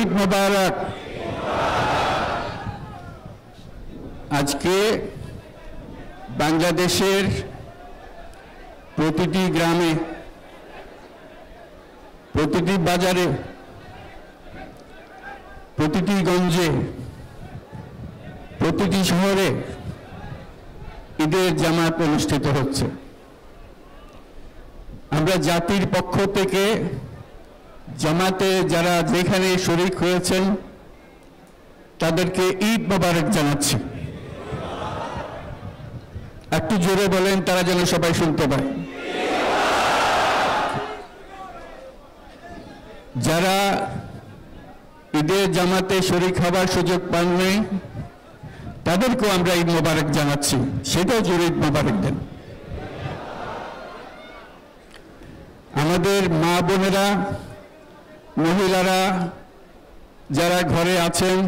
ঈদ মোবারক। আজকে বাংলাদেশের প্রতিটি গ্রামে, প্রতিটি বাজারে, প্রতিটি গঞ্জে, প্রতিটি শহরে ঈদের জামাত অনুষ্ঠিত হচ্ছে। আমরা জাতির পক্ষ থেকে জামাতে যারা যেখানে শরীক হয়েছেন তাদেরকে ঈদ মোবারক জানাচ্ছি। একটু জোরে বলেন, তারা যেন সবাই শুনতে পায়। যারা ঈদের জামাতে শরীক হবার সুযোগ পাননি তাদেরকেও আমরা ঈদ মোবারক জানাচ্ছি, সেটাও জোরে ঈদ মোবারক দেন। আমাদের মা বোনেরা, মহিলারা যারা ঘরে আছেন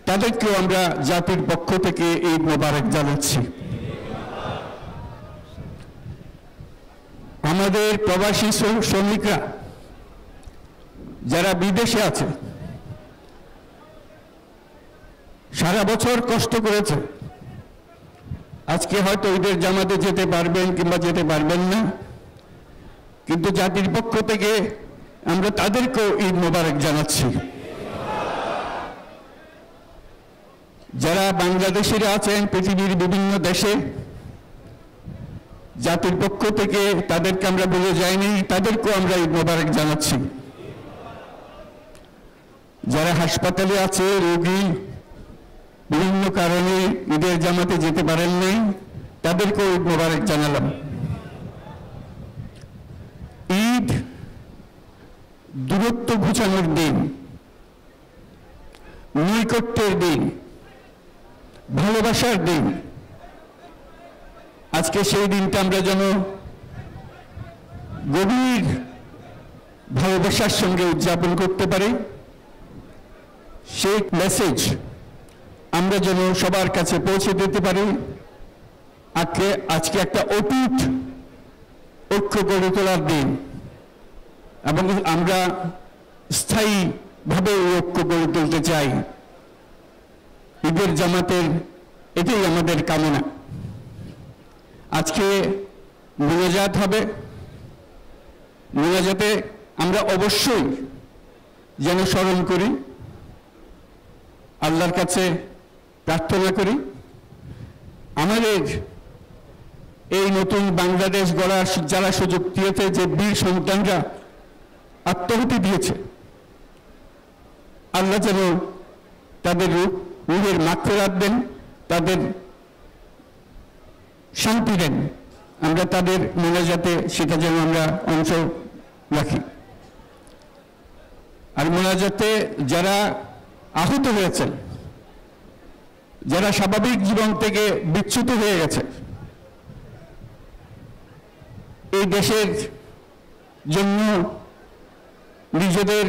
তাদেরকেও আমরা জাতির পক্ষ থেকে ঈদ মোবারক জানাচ্ছি। আমাদের প্রবাসী শ্রমিকরা যারা বিদেশে আছে, সারা বছর কষ্ট করেছে, আজকে হয়তো ঈদের জামাতে যেতে পারবেন কিংবা যেতে পারবেন না, কিন্তু জাতির পক্ষ থেকে আমরা তাদেরকেও ঈদ মোবারক জানাচ্ছি। যারা বাংলাদেশিরা আছেন পৃথিবীর বিভিন্ন দেশে, জাতির পক্ষ থেকে তাদেরকে আমরা বলে যাইনি, তাদেরকেও আমরা ঈদ মোবারক জানাচ্ছি। যারা হাসপাতালে আছে, রোগী বিভিন্ন কারণে ঈদের জামাতে যেতে পারেন নাই, তাদেরকেও ঈদ মোবারক জানালাম। ঈদ দূরত্ব ঘুচানোর দিন, নৈকট্যের দিন, ভালোবাসার দিন। আজকে সেই দিনটা আমরা যেন গভীর ভালোবাসার সঙ্গে উদযাপন করতে পারি, সেই মেসেজ আমরা যেন সবার কাছে পৌঁছে দিতে পারি। আজকে একটা অটুট ঐক্য গড়ে তোলার দিন, এবং আমরা স্থায়ীভাবে এই ঐক্য গড়ে তুলতে চাই। ঈদের জামাতের এটাই আমাদের কামনা। আজকে মোনাজাত হবে, মোনাজাতে আমরা অবশ্যই যেন স্মরণ করি, আল্লাহর কাছে প্রার্থনা করি। আমাদের এই নতুন বাংলাদেশ গড়ার যারা সুযোগ দিয়েছে, যে বীর সন্তানরা আত্মাহুতি দিয়েছে, আল্লাহ যেন তাদের রূহের মাগফিরাত দেন, তাদের শান্তি দেন। আমরা তাদের মোনাজাতে সেটা যেন আমরা অংশ রাখি। আর মোনাজাতে যারা আহত হয়েছেন, যারা স্বাভাবিক জীবন থেকে বিচ্যুত হয়ে গেছে, এই দেশের জন্য নিজেদের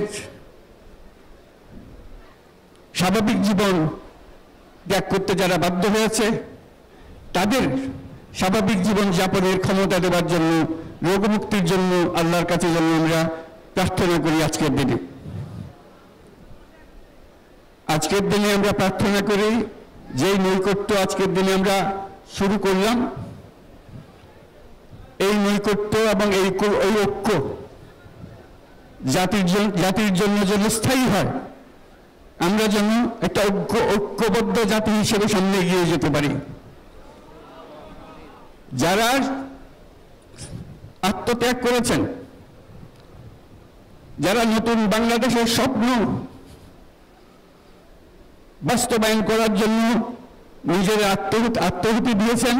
স্বাভাবিক জীবন ত্যাগ করতে যারা বাধ্য হয়েছে, তাদের স্বাভাবিক জীবন যাপনের ক্ষমতা দেওয়ার জন্য, রোগমুক্তির জন্য আল্লাহর কাছে যেন আমরা প্রার্থনা করি। আজকের দিনে আমরা প্রার্থনা করি, যেই নৈকট্য আজকের দিনে আমরা শুরু করলাম, এই নৈকট্য এবং এই ঐক্য জাতির জন্য যেন স্থায়ী হয়, আমরা যেন একটা ঐক্যবদ্ধ জাতি হিসেবে সামনে এগিয়ে যেতে পারি। যারা আত্মত্যাগ করেছেন, যারা নতুন বাংলাদেশের স্বপ্ন বাস্তবায়ন করার জন্য নিজের আত্মাহুতি দিয়েছেন,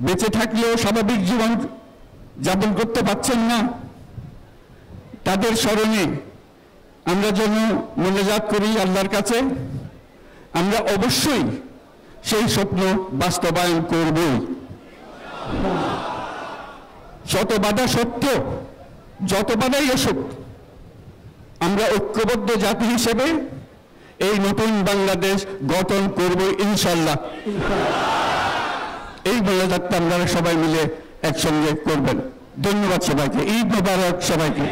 বেঁচে থাকলেও স্বাভাবিক জীবন যাপন করতে পারছেন না, তাদের স্মরণে আমরা যেন মোনাজাত করি আল্লাহর কাছে। আমরা অবশ্যই সেই স্বপ্ন বাস্তবায়ন করবই। শত বাধা সত্ত্বেও, যত বাধাই আসুক, আমরা ঐক্যবদ্ধ জাতি হিসেবে এই নতুন বাংলাদেশ গঠন করব ইনশাআল্লাহ। এই মোনাজাতটা আপনারা সবাই মিলে একসঙ্গে করবেন। ধন্যবাদ সবাইকে। ঈদ মোবারক সবাইকে।